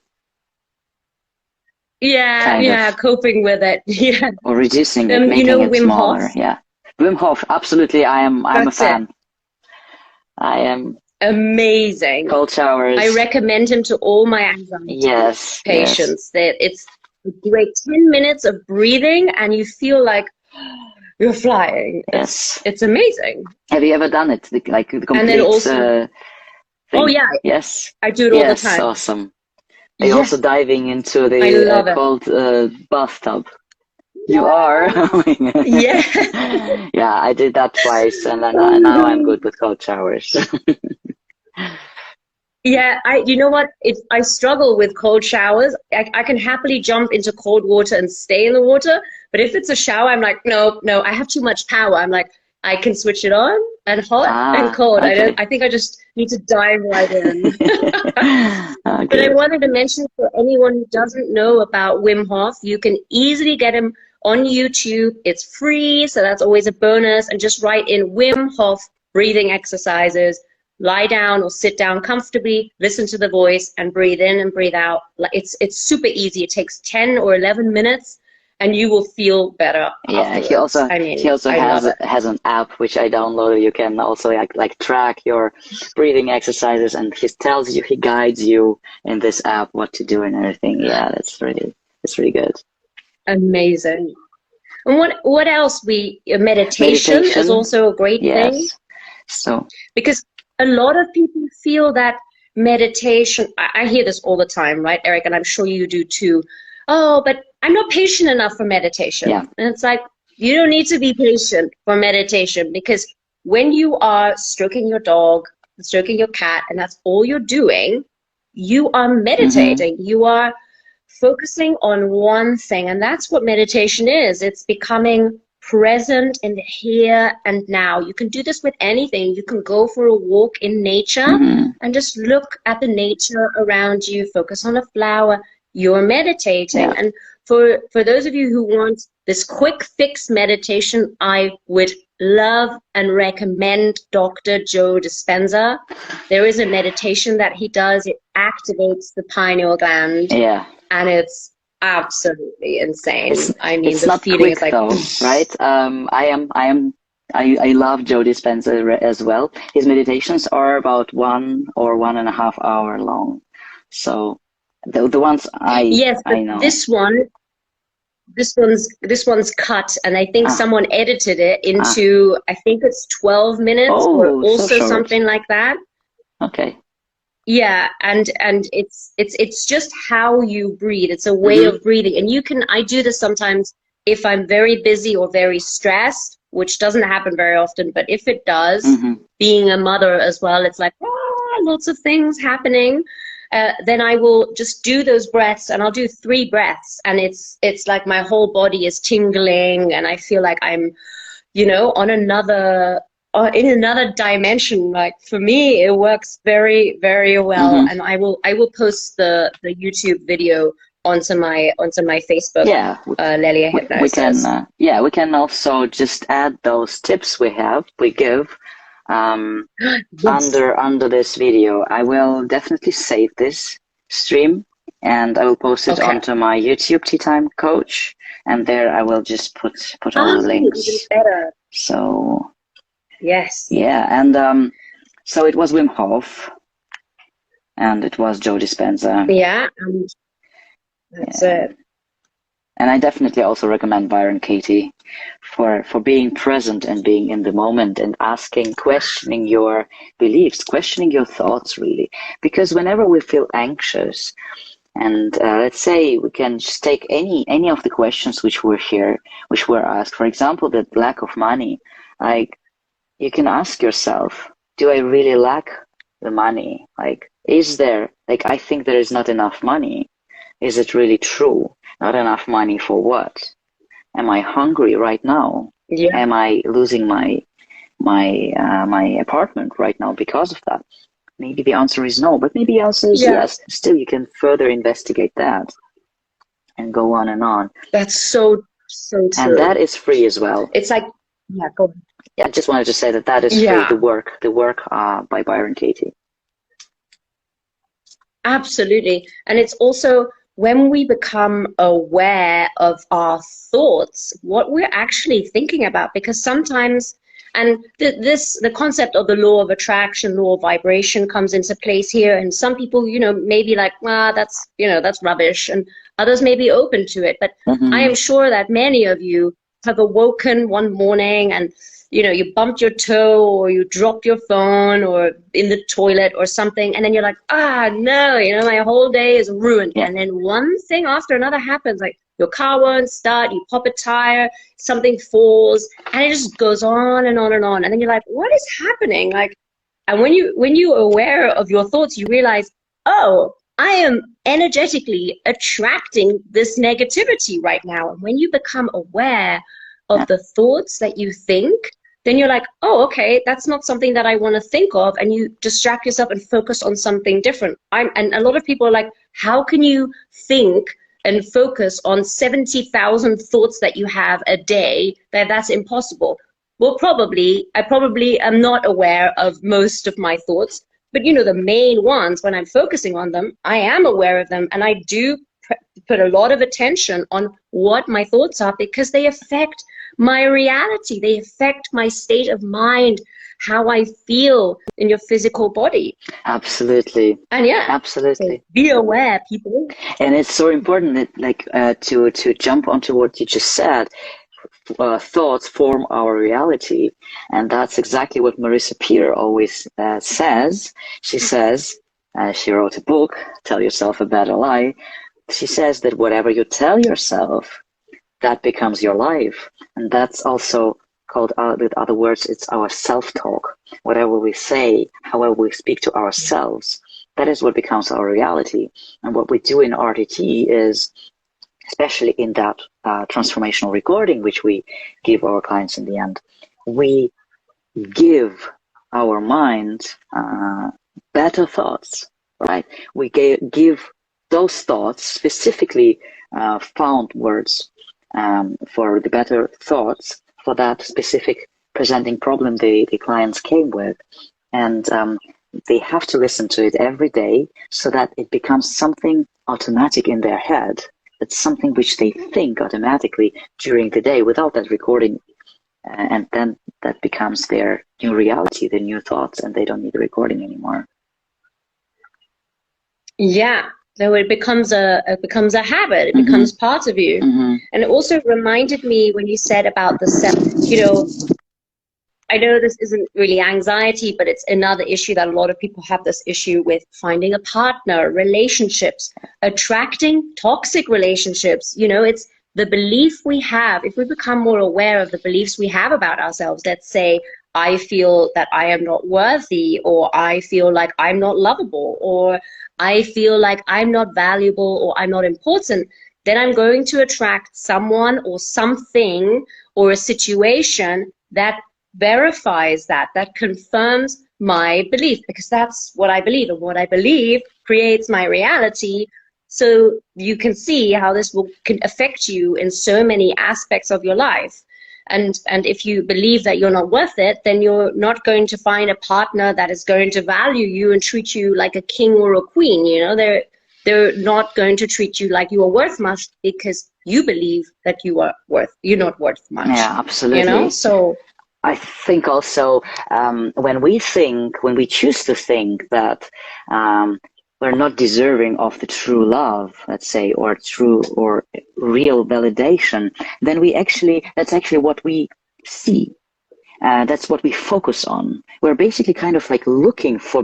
You know, coping with it. Yeah. Or reducing it, making it Wim smaller. Hof. Yeah. Wim Hof, absolutely. I'm a fan. I am. Amazing. Cold showers. I recommend him to all my anxiety patients. That it's a great 10 minutes of breathing, and you feel like you're flying. Yes. It's amazing. Have you ever done it? Like the complete and then also, thing? Yes. I do it all the time. Awesome. Are you also diving into the cold bathtub? You are? Yeah. Yeah, I did that twice, and then now I'm good with cold showers. Yeah, you know what? I struggle with cold showers. I can happily jump into cold water and stay in the water, but if it's a shower, I'm like, no, I have too much power. I'm like, I can switch it on and hot and cold. Okay. I think I just need to dive right in. But I wanted to mention, for anyone who doesn't know about Wim Hof, you can easily get him on YouTube. It's free, so that's always a bonus. And just write in Wim Hof breathing exercises. Lie down or sit down comfortably, listen to the voice, and breathe in and breathe out. It's super easy. It takes 10 or 11 minutes, and you will feel better. Yeah, he also has an app which I downloaded. You can also like track your breathing exercises, and he tells you, he guides you in this app what to do and everything. Yeah, it's really good. Amazing. And what else? Meditation is also a great thing. So because a lot of people feel that meditation. I hear this all the time, right, Erik? And I'm sure you do too. Oh, but I'm not patient enough for meditation. Yeah. And it's like, you don't need to be patient for meditation, because when you are stroking your dog, stroking your cat, and that's all you're doing, you are meditating. You are focusing on one thing. And that's what meditation is. It's becoming present in the here and now. You can do this with anything. You can go for a walk in nature and just look at the nature around you, focus on a flower. You're meditating. And for those of you who want this quick fix meditation, I would love and recommend Dr. Joe Dispenza. There is a meditation that he does. It activates the pineal gland. Yeah. And it's absolutely insane. I mean, it's the not feeling quick, is like, though, right? I love Joe Dispenza as well. His meditations are about 1 or 1.5 hour long. So the ones I know. This one's cut, and I think someone edited it into I think it's 12 minutes or also so something like that. Okay. Yeah, and it's just how you breathe. It's a way of breathing. And I do this sometimes if I'm very busy or very stressed, which doesn't happen very often, but if it does, being a mother as well, it's like, lots of things happening. Then I will just do those breaths, and I'll do 3 breaths, and it's like my whole body is tingling, and I feel like I'm, on another in another dimension. Like, for me, it works very, very well. And I will post the YouTube video onto my Facebook. Yeah, Lelia Hypnosis. We can also just add those tips we give under this video. I will definitely save this stream, and I will post it onto my YouTube Tea Time Coach, and there I will just put all the links. Even better. So yes, and so it was Wim Hof, and it was Joe Dispenza. Yeah, that's it. And I definitely also recommend Byron Katie for being present and being in the moment and questioning your beliefs, questioning your thoughts, really. Because whenever we feel anxious, and let's say we can just take any of the questions which were asked. For example, the lack of money. Like, you can ask yourself, do I really lack the money? Like, is there, like, I think there is not enough money. Is it really true? Not enough money for what? Am I hungry right now? Yeah. Am I losing my apartment right now because of that? Maybe the answer is no, but maybe the answer is yes. Still, you can further investigate that and go on and on. That's so true. And that is free as well. It's like, go on. Yeah, I just wanted to say that is free. The work by Byron Katie. Absolutely. And it's also, when we become aware of our thoughts, what we're actually thinking about, because sometimes, and the concept of the law of attraction, law of vibration comes into place here. And some people, may be like, that's rubbish. And others may be open to it. But I am sure that many of you have awoken one morning and, you bumped your toe, or you dropped your phone, or in the toilet or something. And then you're like, no, my whole day is ruined. Yeah. And then one thing after another happens, like your car won't start, you pop a tire, something falls, and it just goes on and on and on. And then you're like, what is happening? Like, and when you're aware of your thoughts, you realize, I am energetically attracting this negativity right now. And when you become aware of the thoughts that you think, then you're like, okay, that's not something that I want to think of. And you distract yourself and focus on something different. And a lot of people are like, how can you think and focus on 70,000 thoughts that you have a day? That's impossible. Well, I probably am not aware of most of my thoughts, but the main ones, when I'm focusing on them, I am aware of them. And I do put a lot of attention on what my thoughts are, because they affect my reality. They affect my state of mind, how I feel in your physical body. Absolutely. And absolutely. So be aware, people. And it's so important that, to jump onto what you just said, thoughts form our reality. And that's exactly what Marissa Peer always says. She says, She wrote a book, Tell Yourself a Better Lie. She says that whatever you tell yourself, that becomes your life. And that's also called, with other words, it's our self-talk. Whatever we say, however we speak to ourselves, that is what becomes our reality. And what we do in RTT is, especially in that transformational recording, which we give our clients in the end, we give our mind better thoughts, right? We give those thoughts, specifically found words for the better thoughts for that specific presenting problem the clients came with. And they have to listen to it every day so that it becomes something automatic in their head. It's something which they think automatically during the day without that recording. And then that becomes their new reality, their new thoughts, and they don't need the recording anymore. Yeah. So it becomes a habit. It becomes part of you. And it also reminded me when you said about the self, you know, I know this isn't really anxiety, but it's another issue that a lot of people have this issue with finding a partner, relationships, attracting toxic relationships. You know, it's the belief we have. If we become more aware of the beliefs we have about ourselves, let's say, I feel that I am not worthy, or I feel like I'm not lovable, or I feel like I'm not valuable, or I'm not important, then I'm going to attract someone or something or a situation that verifies that confirms my belief, because that's what I believe, and what I believe creates my reality. So you can see how this can affect you in so many aspects of your life. And if you believe that you're not worth it, then you're not going to find a partner that is going to value you and treat you like a king or a queen. You know, they're not going to treat you like you are worth much, because you believe that you're not worth much. Yeah, absolutely. You know, so I think also when we choose to think that we're not deserving of the true love, let's say, or true or real validation, then that's actually what we see. That's what we focus on. We're basically kind of like looking for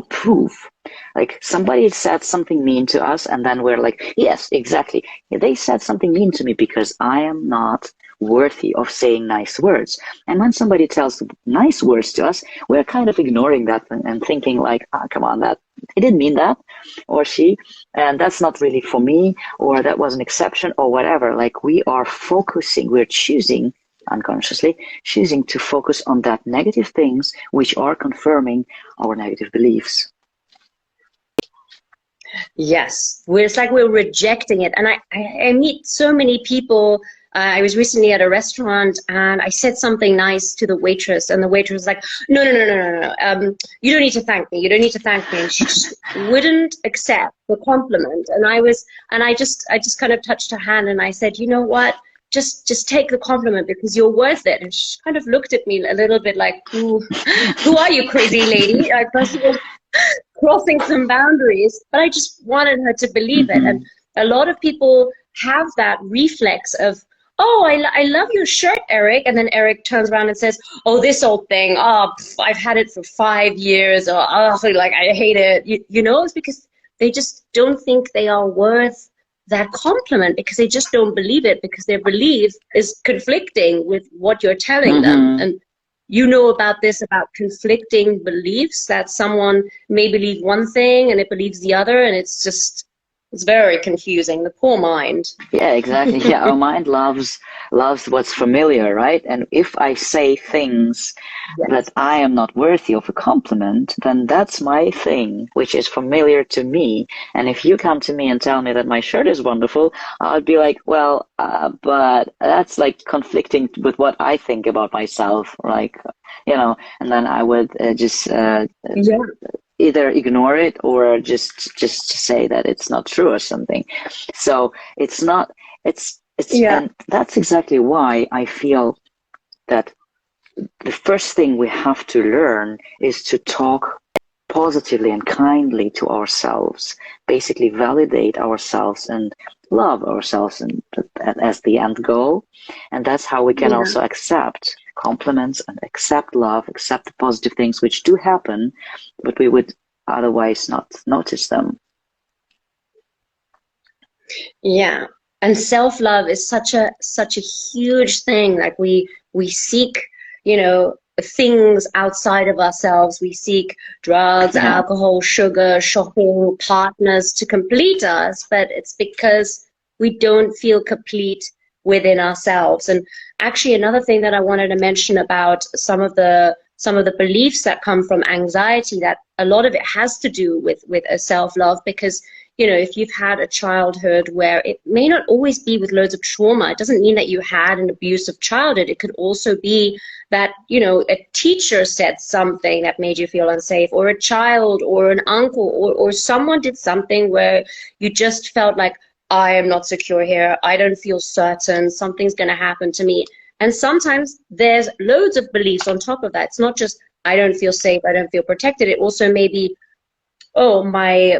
proof. Like somebody said something mean to us, and then we're like, yes, exactly. They said something mean to me because I am not worthy of saying nice words. And when somebody tells nice words to us, we're kind of ignoring that and thinking like, come on, that he didn't mean that, or she, and that's not really for me, or that was an exception, or whatever. Like we're choosing unconsciously, choosing to focus on that negative things which are confirming our negative beliefs. yes, it's like we're rejecting it. And I meet so many people. I was recently at a restaurant and I said something nice to the waitress, and the waitress was like, no, you don't need to thank me. You don't need to thank me. And she just wouldn't accept the compliment. And I just kind of touched her hand and I said, you know what? Just take the compliment because you're worth it. And she kind of looked at me a little bit like, who are you, crazy lady? Like, first of all, crossing some boundaries. But I just wanted her to believe it. And a lot of people have that reflex of, oh, I love your shirt, Erik. And then Erik turns around and says, oh, this old thing, I've had it for 5 years, or like I hate it. You know, it's because they just don't think they are worth that compliment, because they just don't believe it, because their belief is conflicting with what you're telling them. And you know about this, about conflicting beliefs, that someone may believe one thing and it believes the other, and it's very confusing, the poor mind. Yeah, exactly. Yeah, our mind loves what's familiar, right? And if I say things that I am not worthy of a compliment, then that's my thing, which is familiar to me. And if you come to me and tell me that my shirt is wonderful, I'd be like, well, but that's like conflicting with what I think about myself, like, you know, and then I would either ignore it or just say that it's not true or something. So and that's exactly why I feel that the first thing we have to learn is to talk positively and kindly to ourselves, basically validate ourselves and love ourselves, and as the end goal. And that's how we can also accept compliments and accept love, accept the positive things which do happen, but we would otherwise not notice them. Yeah. And self-love is such a huge thing. Like we seek, you know, things outside of ourselves. We seek drugs, Yeah. alcohol, sugar, shopping, partners to complete us, but it's because we don't feel complete within ourselves. And actually another thing that I wanted to mention about some of the beliefs that come from anxiety, that a lot of it has to do with a self-love, because you know, if you've had a childhood where it may not always be with loads of trauma, it doesn't mean that you had an abusive childhood. It could also be that, you know, a teacher said something that made you feel unsafe, or a child or an uncle or someone did something where you just felt like, I am not secure here. I don't feel certain. Something's going to happen to me. And sometimes there's loads of beliefs on top of that. It's not just, I don't feel safe. I don't feel protected. It also may be, oh, my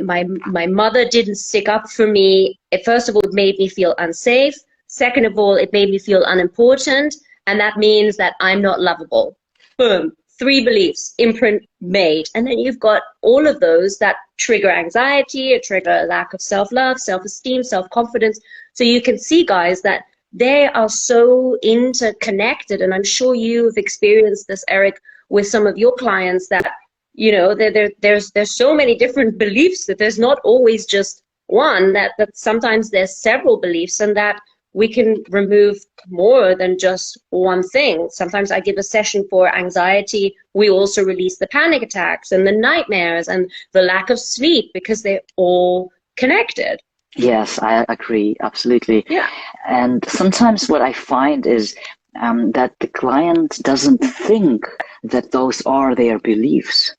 mother didn't stick up for me. First of all, it made me feel unsafe. Second of all, it made me feel unimportant. And that means that I'm not lovable. Boom. 3 beliefs, imprint made. And then you've got all of those that trigger anxiety, or trigger a lack of self-love, self-esteem, self-confidence. So you can see, guys, that they are so interconnected. And I'm sure you've experienced this, Erik, with some of your clients, that you know, there's so many different beliefs that there's not always just one, that sometimes there's several beliefs, and that we can remove more than just one thing. Sometimes I give a session for anxiety. We also release the panic attacks and the nightmares and the lack of sleep, because they're all connected. Yes, I agree, absolutely. Yeah. And sometimes what I find is that the client doesn't think that those are their beliefs.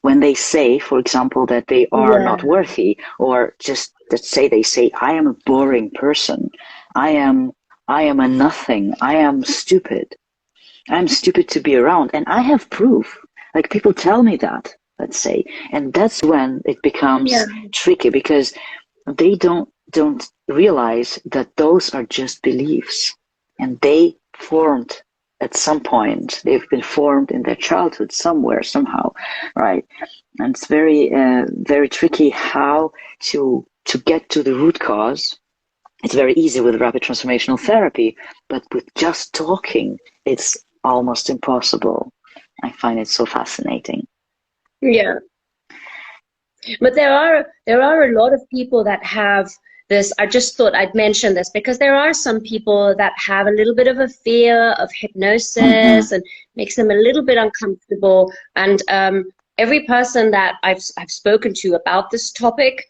When they say, for example, that they are not worthy, or just let's say they say, I am a boring person, I am a nothing, I am stupid. I'm stupid to be around, and I have proof. Like, people tell me that, let's say, and that's when it becomes tricky, because they don't realize that those are just beliefs, and they formed at some point. They've been formed in their childhood somewhere, somehow, right? And it's very very tricky how to get to the root cause. It's very easy with rapid transformational therapy, but with just talking, it's almost impossible. I find it so fascinating. Yeah. But there are a lot of people that have this. I just thought I'd mention this because there are some people that have a little bit of a fear of hypnosis and makes them a little bit uncomfortable. And every person that I've spoken to about this topic,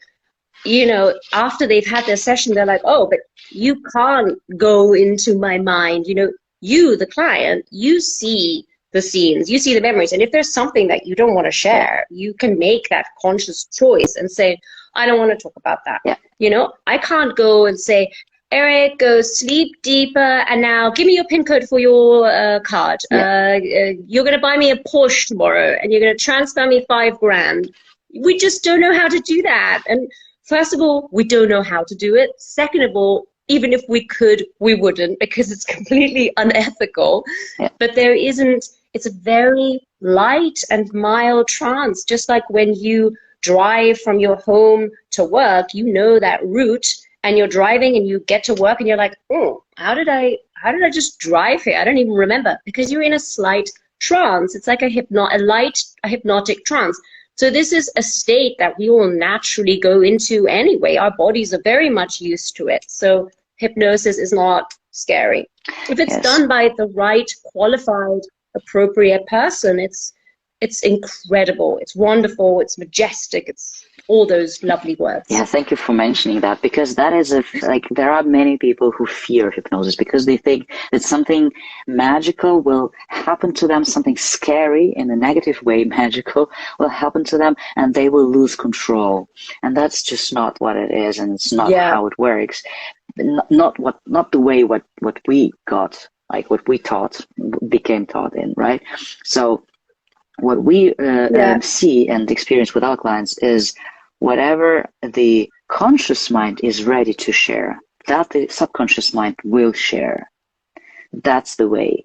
you know, after they've had their session, they're like, oh, but you can't go into my mind. You know, you, the client, you see the scenes, you see the memories. And if there's something that you don't want to share, you can make that conscious choice and say, I don't want to talk about that. Yeah. You know, I can't go and say, Erik, go sleep deeper, and now give me your PIN code for your card. You're going to buy me a Porsche tomorrow, and you're going to transfer me $5,000. We just don't know how to do that. And first of all, we don't know how to do it. Second of all, even if we could, we wouldn't, because it's completely unethical. Yeah. But there isn't, it's a very light and mild trance, just like when you drive from your home to work, you know that route, and you're driving and you get to work and you're like, oh, how did I just drive here? I don't even remember, because you're in a slight trance. It's like a hypnotic trance. So this is a state that we all naturally go into anyway. Our bodies are very much used to it. So hypnosis is not scary. If it's done by the right, qualified, appropriate person, it's incredible. It's wonderful. It's majestic. It's all those lovely words. Yeah, thank you for mentioning that, because that is there are many people who fear hypnosis because they think that something magical will happen to them, something scary in a negative way, magical will happen to them, and they will lose control. And that's just not what it is, and it's not how it works. Not the way what we got, like what we became taught in, right? So what we see and experience with our clients is whatever the conscious mind is ready to share, that the subconscious mind will share. That's the way.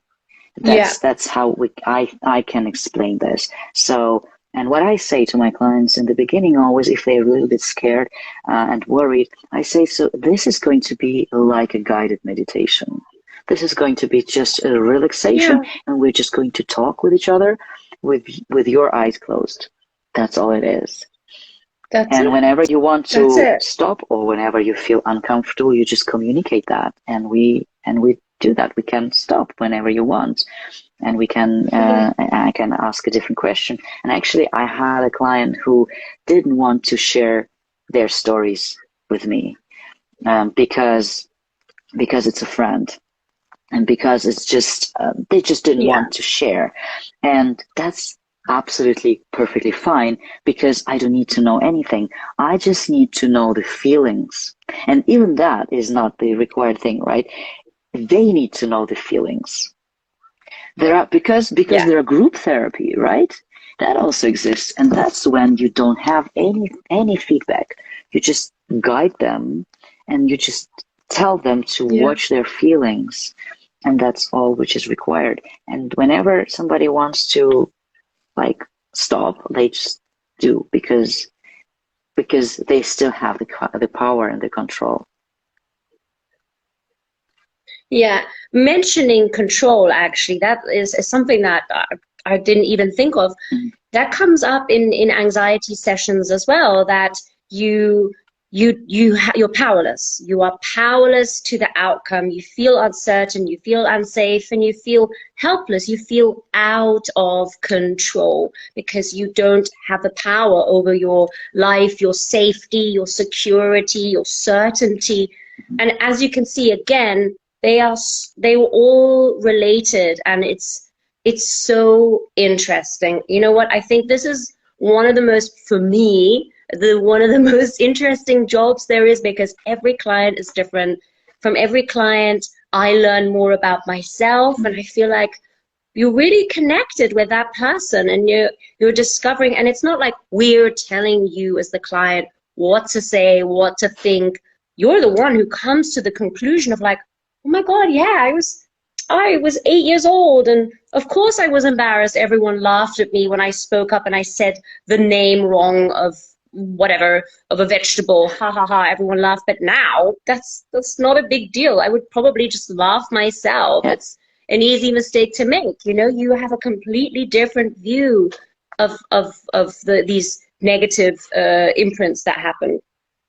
That's how I can explain this. So And what I say to my clients in the beginning always, if they're a little bit scared and worried, I say, so this is going to be like a guided meditation. This is going to be just a relaxation, and we're just going to talk with each other with your eyes closed. That's all it is. And whenever you want to stop, or whenever you feel uncomfortable, you just communicate that, and we do that. We can stop whenever you want, and we can I can ask a different question. And actually, I had a client who didn't want to share their stories with me because it's a friend, and because it's just they just didn't want to share, and that's absolutely perfectly fine, because I don't need to know anything. I just need to know the feelings, and even that is not the required thing, right? They need to know the feelings. There are because there are group therapy, right? That also exists, and that's when you don't have any feedback. You just guide them, and you just tell them to watch their feelings, and that's all which is required. And whenever somebody wants to stop, they just do, because they still have the power and the control. Yeah, mentioning control, actually, that is something that I didn't even think of. That comes up in anxiety sessions as well, that you're powerless. You are powerless to the outcome. You feel uncertain, you feel unsafe, and you feel helpless. You feel out of control because you don't have the power over your life, your safety, your security, your certainty. And as you can see, again, they were all related, and it's so interesting. You know what? I think this is one of the most, for me, one of the most interesting jobs there is, because every client is different. From every client, I learn more about myself, and I feel like you're really connected with that person, and you're discovering. And it's not like we're telling you as the client what to say, what to think. You're the one who comes to the conclusion of like, oh my God, yeah, I was 8 years old, and of course I was embarrassed. Everyone laughed at me when I spoke up and I said the name wrong of whatever, of a vegetable. Ha ha ha, everyone laughed. But now that's not a big deal. I would probably just laugh myself. It's an easy mistake to make. You know, you have a completely different view of these negative imprints that happen.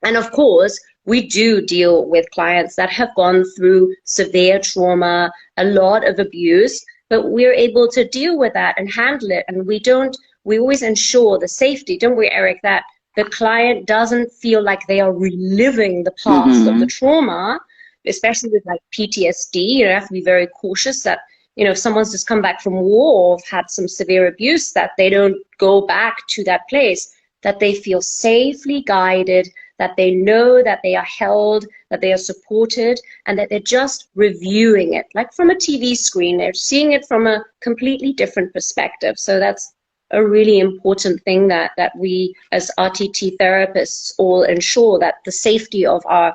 And of course, we do deal with clients that have gone through severe trauma, a lot of abuse, but we're able to deal with that and handle it. And we always ensure the safety, don't we, Erik, that the client doesn't feel like they are reliving the past of the trauma, especially with like PTSD. You have to be very cautious that, you know, if someone's just come back from war or had some severe abuse, that they don't go back to that place, that they feel safely guided, that they know that they are held, that they are supported, and that they're just reviewing it. Like from a TV screen, they're seeing it from a completely different perspective. So that's a really important thing that we as RTT therapists all ensure, that the safety of our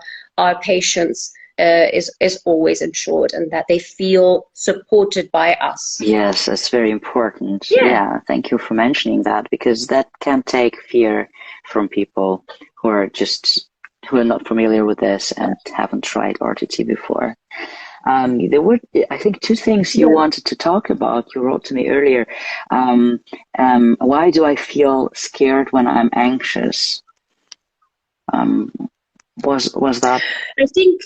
patients is always ensured, and that they feel supported by us. Yes, that's very important. Yeah, thank you for mentioning that, because that can take fear from people who are not familiar with this and haven't tried RTT before. There were, I think, two things you wanted to talk about. You wrote to me earlier. Why do I feel scared when I'm anxious? Was that? I think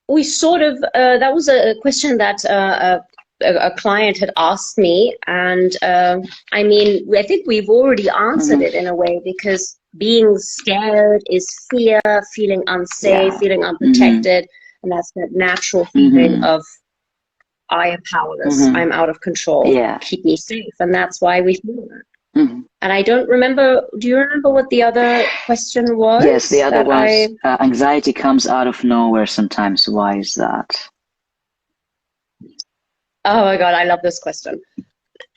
we sort of, that was a question that a client had asked me, and I mean, I think we've already answered it in a way, because being scared is fear, feeling unsafe, feeling unprotected, and that's that natural feeling of I am powerless, I'm out of control, keep me safe, and that's why we feel that. And I don't remember, do you remember what the other question was? Yes, the other was anxiety comes out of nowhere sometimes. Why is that? Oh my God, I love this question.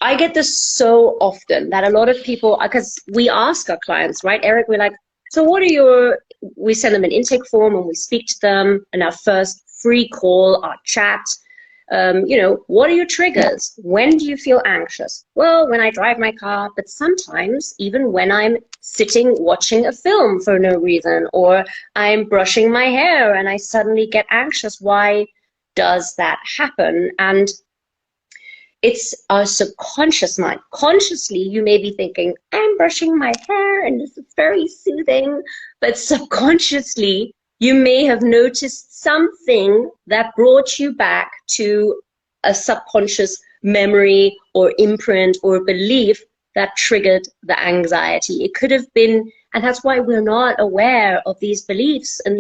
I get this so often, that a lot of people, because we ask our clients, right, Erik, we're like, so what are we send them an intake form and we speak to them in our first free call, our chat. what are your triggers? When do you feel anxious? Well, when I drive my car, but sometimes even when I'm sitting watching a film for no reason, or I'm brushing my hair and I suddenly get anxious. Why does that happen? And it's our subconscious mind. Consciously, you may be thinking, I'm brushing my hair and this is very soothing. But subconsciously, you may have noticed something that brought you back to a subconscious memory or imprint or belief that triggered the anxiety. It could have been, and that's why we're not aware of these beliefs and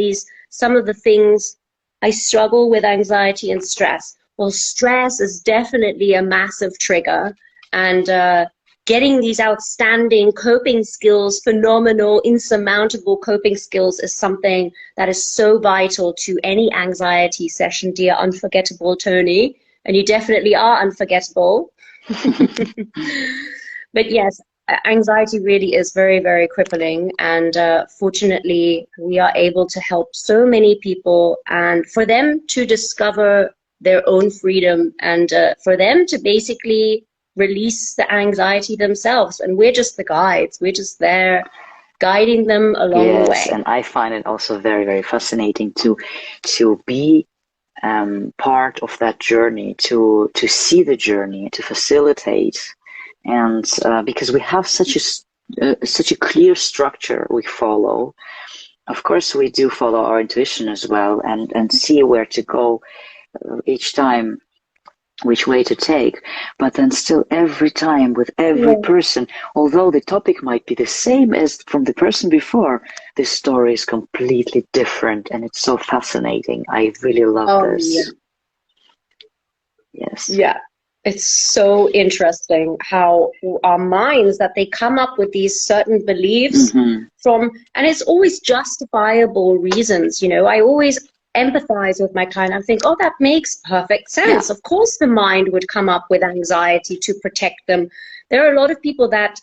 some of the things. I struggle with anxiety and stress. Well, stress is definitely a massive trigger, and getting these outstanding coping skills, phenomenal, insurmountable coping skills is something that is so vital to any anxiety session, dear unforgettable Tony. And you definitely are unforgettable. But yes, anxiety really is very, very crippling. And fortunately, we are able to help so many people, and for them to discover their own freedom, and for them to basically release the anxiety themselves. And we're just the guides. We're just there guiding them along the way. Yes, and I find it also very, very fascinating to be part of that journey, to see the journey, to facilitate, and because we have such a clear structure we follow. Of course, we do follow our intuition as well, and see where to go each time, which way to take. But then still, every time with every person, although the topic might be the same as from the person before, the story is completely different, and it's so fascinating. I really love this. Yeah. Yes. Yeah. It's so interesting how our minds, that they come up with these certain beliefs from, and it's always justifiable reasons. I always empathize with my client. I think, oh, that makes perfect sense. Of course the mind would come up with anxiety to protect them. There are a lot of people that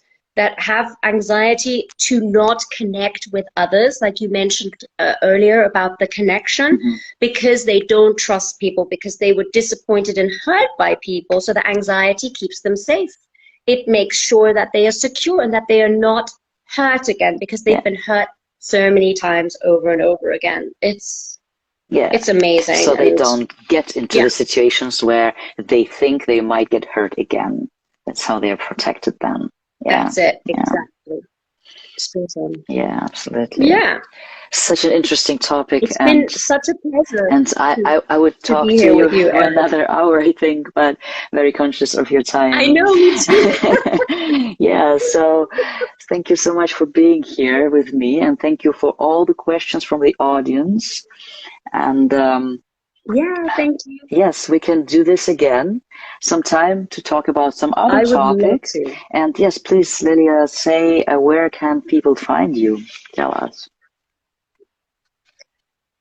have anxiety to not connect with others, like you mentioned earlier about the connection, because they don't trust people, because they were disappointed and hurt by people. So the anxiety keeps them safe. It makes sure that they are secure and that they are not hurt again, because they've been hurt so many times over and over again. It's amazing. So they don't get into the situations where they think they might get hurt again. That's how they're protected then. Yeah. That's it. Exactly. Yeah, absolutely. Yeah. Such an interesting topic. It's been such a pleasure. And I would talk to you for another hour, I think, but very conscious of your time. I know, me too. Yeah, so thank you so much for being here with me, and thank you for all the questions from the audience. And thank you. Yes, we can do this again sometime to talk about some other topics. And yes, please, Lelia, say where can people find you? Tell us.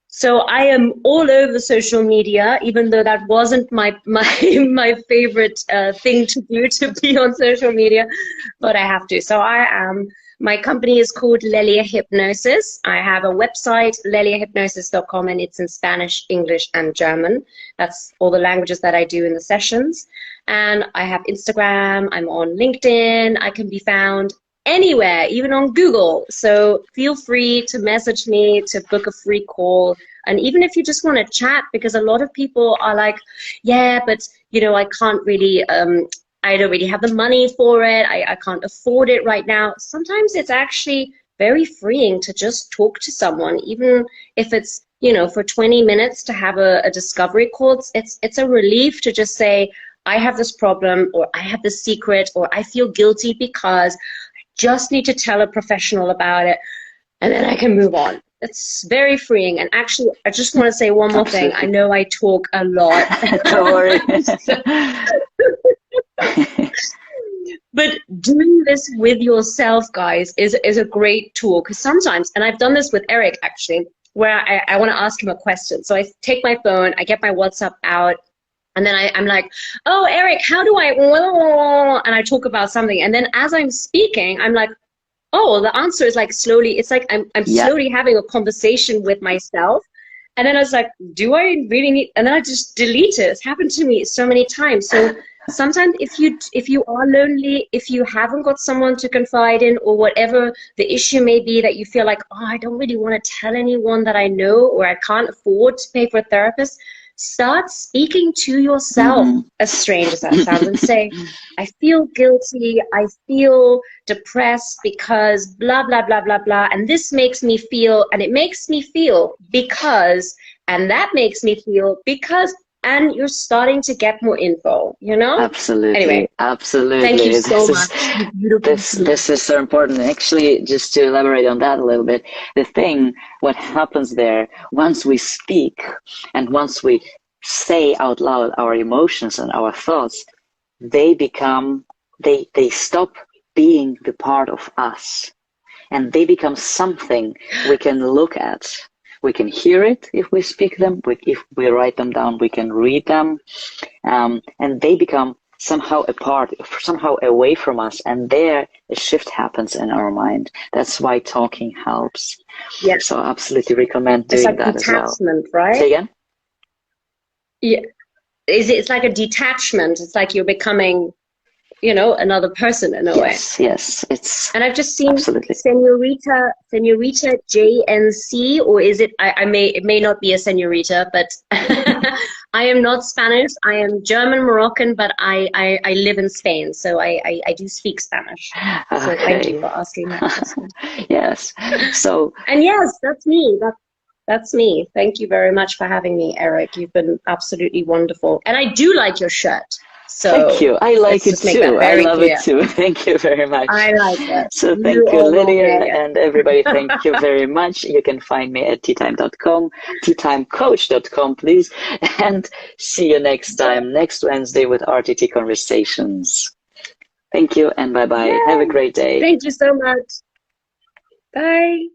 So I am all over social media, even though that wasn't my favorite thing to do, to be on social media, but I have to. So my company is called Lelia Hypnosis. I have a website, leliahypnosis.com, and it's in Spanish, English, and German. That's all the languages that I do in the sessions. And I have Instagram, I'm on LinkedIn, I can be found anywhere, even on Google. So feel free to message me, to book a free call. And even if you just want to chat, because a lot of people are like, yeah, but I can't really, I don't really have the money for it. I can't afford it right now. Sometimes it's actually very freeing to just talk to someone, even if it's, for 20 minutes to have a discovery call. It's a relief to just say, I have this problem, or I have this secret, or I feel guilty because I just need to tell a professional about it, and then I can move on. It's very freeing. And actually, I just want to say one more thing. I know I talk a lot. Don't worry. But doing this with yourself, guys, is a great tool, because sometimes, and I've done this with Erik actually, where I want to ask him a question. So I take my phone, I get my WhatsApp out, and then I'm like, oh, Erik, how do I, and I talk about something. And then as I'm speaking, I'm like, oh, the answer is like slowly, it's like I'm slowly having a conversation with myself. And then I was like, do I really need, and then I just delete it. It's happened to me so many times. So sometimes if you are lonely, if you haven't got someone to confide in, or whatever the issue may be, that you feel like, oh, I don't really want to tell anyone that I know, or I can't afford to pay for a therapist, start speaking to yourself, as strange as that sounds, and say, I feel guilty, I feel depressed because blah, blah, blah, blah, blah. And this makes me feel, and it makes me feel because, and that makes me feel because, and you're starting to get more info, you know? Absolutely. Anyway, absolutely. thank you so much. This is so important. Actually, just to elaborate on that a little bit, what happens there, once we speak and once we say out loud our emotions and our thoughts, they stop being the part of us, and they become something we can look at. We can hear it if we speak them. If we write them down, we can read them, and they become somehow somehow away from us. And there, a shift happens in our mind. That's why talking helps. Yeah. So I absolutely recommend doing that as well. Detachment, right? Say again? Yeah. It's like a detachment. It's like you're becoming, another person in a way. Yes, it's. And I've just seen absolutely. Senorita JNC, or is it? It may not be a senorita, but I am not Spanish. I am German Moroccan, but I live in Spain, so I do speak Spanish. So Okay. thank you for asking that question. Yes. So. And yes, that's me. That's me. Thank you very much for having me, Erik. You've been absolutely wonderful, and I do like your shirt. So thank you. I like it too. I love it too. Thank you very much. I like it. So thank you, Lelia, and everybody. Thank you very much. You can find me at teatime.com, teatimecoach.com, please. And see you next time, next Wednesday with RTT Conversations. Thank you and bye-bye. Have a great day. Thank you so much. Bye.